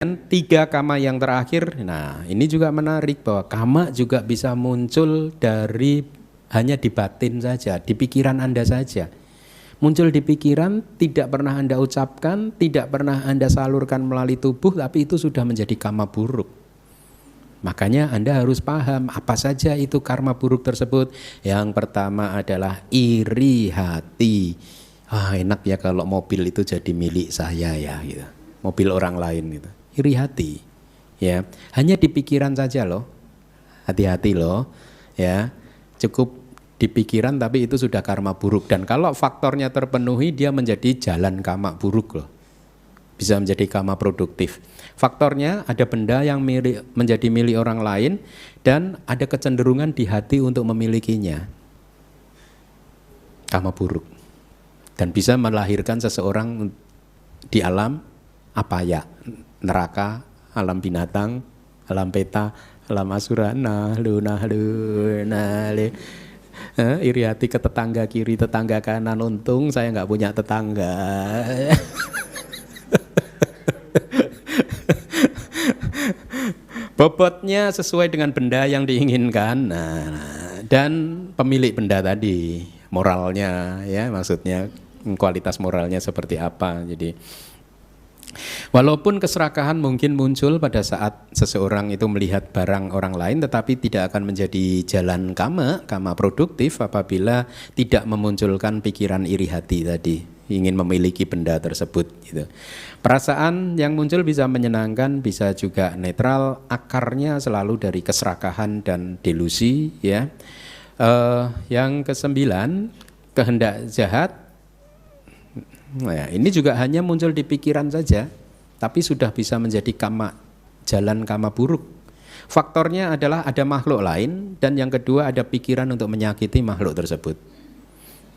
tiga kama yang terakhir, nah ini juga menarik bahwa kama juga bisa muncul dari hanya di batin saja, di pikiran Anda saja. Muncul di pikiran, tidak pernah Anda ucapkan, tidak pernah Anda salurkan melalui tubuh, tapi itu sudah menjadi kama buruk. Makanya Anda harus paham apa saja itu karma buruk tersebut. Yang pertama adalah iri hati. Enak ya kalau mobil itu jadi milik saya ya gitu. Mobil orang lain gitu. Iri hati. Ya, hanya di pikiran saja loh. Hati-hati loh. Ya. Cukup di pikiran tapi itu sudah karma buruk, dan kalau faktornya terpenuhi dia menjadi jalan kama buruk loh. Bisa menjadi kama produktif. Faktornya ada benda yang menjadi milik orang lain dan ada kecenderungan di hati untuk memilikinya. Kama buruk. Dan bisa melahirkan seseorang di alam apaya, neraka, alam binatang, alam peta, alam asura. Iri hati ke tetangga kiri, tetangga kanan, untung saya nggak punya tetangga. Bobotnya sesuai dengan benda yang diinginkan, dan pemilik benda tadi, moralnya ya, maksudnya kualitas moralnya seperti apa. Jadi walaupun keserakahan mungkin muncul pada saat seseorang itu melihat barang orang lain, tetapi tidak akan menjadi jalan kama produktif apabila tidak memunculkan pikiran iri hati tadi, ingin memiliki benda tersebut gitu. Perasaan yang muncul bisa menyenangkan, bisa juga netral, akarnya selalu dari keserakahan dan delusi ya. Yang kesembilan, kehendak jahat. Nah, ini juga hanya muncul di pikiran saja, tapi sudah bisa menjadi jalan kama buruk. Faktornya adalah ada makhluk lain, dan yang kedua ada pikiran untuk menyakiti makhluk tersebut.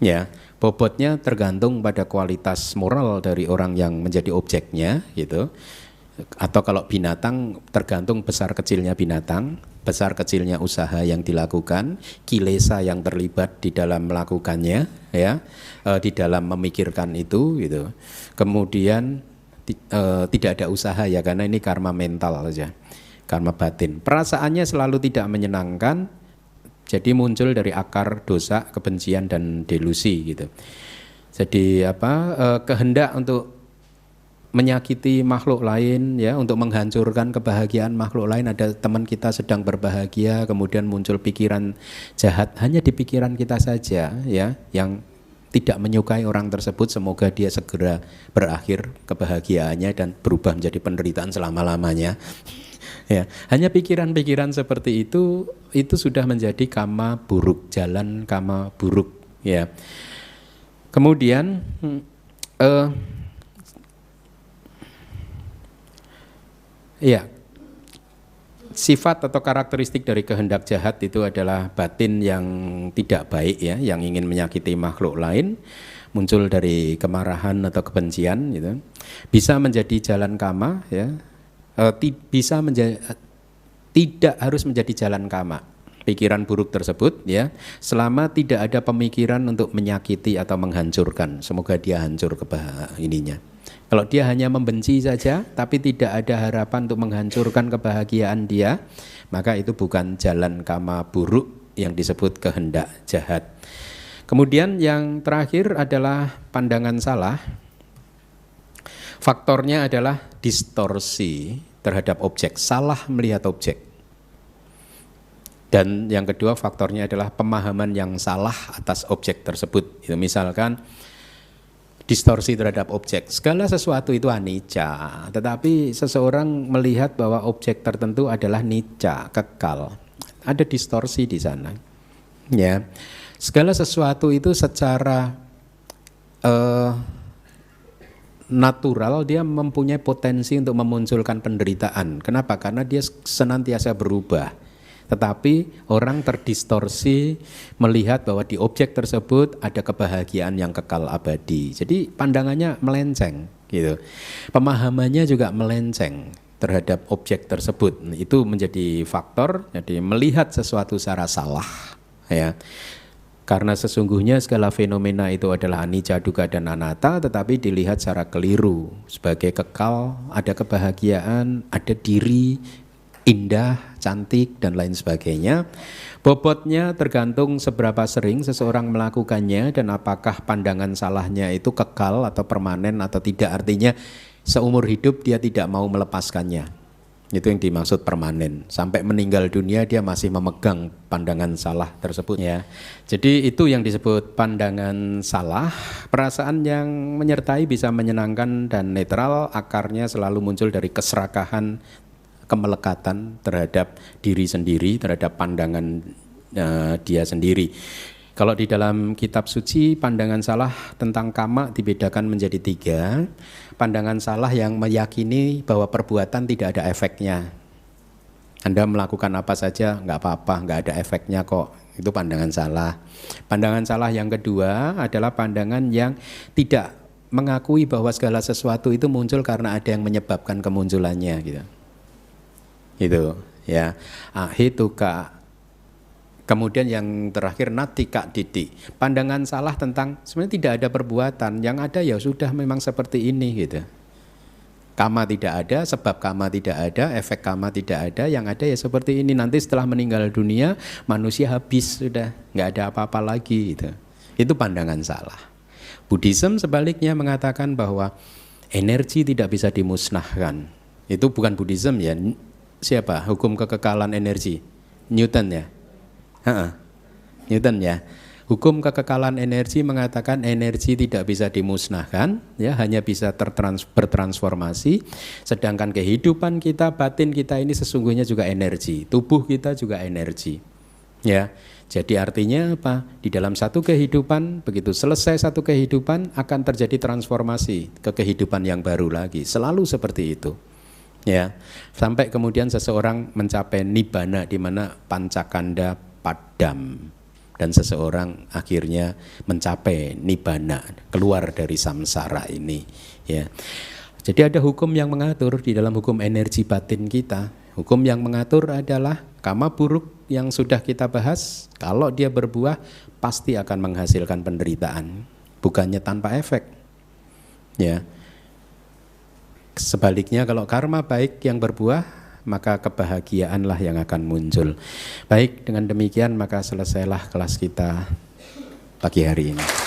Ya, bobotnya tergantung pada kualitas moral dari orang yang menjadi objeknya gitu. Atau kalau binatang tergantung besar kecilnya binatang, besar kecilnya usaha yang dilakukan, kilesa yang terlibat di dalam melakukannya ya, di dalam memikirkan itu gitu. Kemudian tidak ada usaha ya, karena ini karma mental saja, karma batin. Perasaannya selalu tidak menyenangkan. Jadi muncul dari akar dosa, kebencian dan delusi gitu. Jadi kehendak untuk menyakiti makhluk lain ya, untuk menghancurkan kebahagiaan makhluk lain. Ada teman kita sedang berbahagia, kemudian muncul pikiran jahat hanya di pikiran kita saja ya, yang tidak menyukai orang tersebut. Semoga dia segera berakhir kebahagiaannya dan berubah menjadi penderitaan selama-lamanya. Ya, hanya pikiran-pikiran seperti itu sudah menjadi kama buruk, jalan kama buruk ya. Kemudian sifat atau karakteristik dari kehendak jahat itu adalah batin yang tidak baik ya, yang ingin menyakiti makhluk lain, muncul dari kemarahan atau kebencian gitu. Bisa menjadi jalan kama ya. Tidak harus menjadi jalan kama pikiran buruk tersebut ya, selama tidak ada pemikiran untuk menyakiti atau menghancurkan. Semoga dia hancur ininya. Kalau dia hanya membenci saja tapi tidak ada harapan untuk menghancurkan kebahagiaan dia, maka itu bukan jalan kama buruk yang disebut kehendak jahat. Kemudian yang terakhir adalah pandangan salah. Faktornya adalah distorsi terhadap objek, salah melihat objek. Dan yang kedua faktornya adalah pemahaman yang salah atas objek tersebut. Itu misalkan distorsi terhadap objek. Segala sesuatu itu anicca, tetapi seseorang melihat bahwa objek tertentu adalah nicca, kekal. Ada distorsi di sana. Ya. Segala sesuatu itu secara natural dia mempunyai potensi untuk memunculkan penderitaan. Kenapa? Karena dia senantiasa berubah. Tetapi orang terdistorsi melihat bahwa di objek tersebut ada kebahagiaan yang kekal abadi. Jadi pandangannya melenceng gitu. Pemahamannya juga melenceng terhadap objek tersebut. Itu menjadi faktor. Jadi melihat sesuatu secara salah ya. Karena sesungguhnya segala fenomena itu adalah anicca, dukkha, dan anatta, tetapi dilihat secara keliru. Sebagai kekal, ada kebahagiaan, ada diri, indah, cantik, dan lain sebagainya. Bobotnya tergantung seberapa sering seseorang melakukannya dan apakah pandangan salahnya itu kekal atau permanen atau tidak. Artinya seumur hidup dia tidak mau melepaskannya. Itu yang dimaksud permanen. Sampai meninggal dunia dia masih memegang pandangan salah tersebut ya. Jadi itu yang disebut pandangan salah. Perasaan yang menyertai bisa menyenangkan dan netral, akarnya selalu muncul dari keserakahan, kemelekatan terhadap diri sendiri, terhadap pandangan dia sendiri. Kalau di dalam kitab suci, pandangan salah tentang kama dibedakan menjadi 3. Pandangan salah yang meyakini bahwa perbuatan tidak ada efeknya. Anda melakukan apa saja nggak apa-apa, nggak ada efeknya kok. Itu pandangan salah. Pandangan salah yang kedua adalah pandangan yang tidak mengakui bahwa segala sesuatu itu muncul karena ada yang menyebabkan kemunculannya gitu. Itu ya. Ahituka. Kemudian yang terakhir natika diti. Pandangan salah tentang sebenarnya tidak ada perbuatan, yang ada ya sudah memang seperti ini gitu. Kama tidak ada, sebab kama tidak ada, efek kama tidak ada, yang ada ya seperti ini. Nanti setelah meninggal dunia manusia habis sudah, nggak ada apa-apa lagi gitu. Itu pandangan salah. Buddhism sebaliknya mengatakan bahwa energi tidak bisa dimusnahkan. Itu bukan Buddhism ya. Siapa? Hukum kekekalan energi. Newton ya. Newton ya. Hukum kekekalan energi mengatakan energi tidak bisa dimusnahkan, ya, hanya bisa bertransformasi. Sedangkan kehidupan kita, batin kita ini sesungguhnya juga energi, tubuh kita juga energi. Ya, jadi artinya apa? Di dalam satu kehidupan, begitu selesai satu kehidupan akan terjadi transformasi ke kehidupan yang baru lagi. Selalu seperti itu. Ya, sampai kemudian seseorang mencapai nibbana di mana pancakanda padam dan seseorang akhirnya mencapai nibbana, keluar dari samsara ini ya. Jadi ada hukum yang mengatur di dalam hukum energi batin kita. Hukum yang mengatur adalah kama buruk yang sudah kita bahas, kalau dia berbuah pasti akan menghasilkan penderitaan, bukannya tanpa efek ya. Sebaliknya kalau karma baik yang berbuah, maka kebahagiaanlah yang akan muncul. Baik, dengan demikian maka selesailah kelas kita pagi hari ini.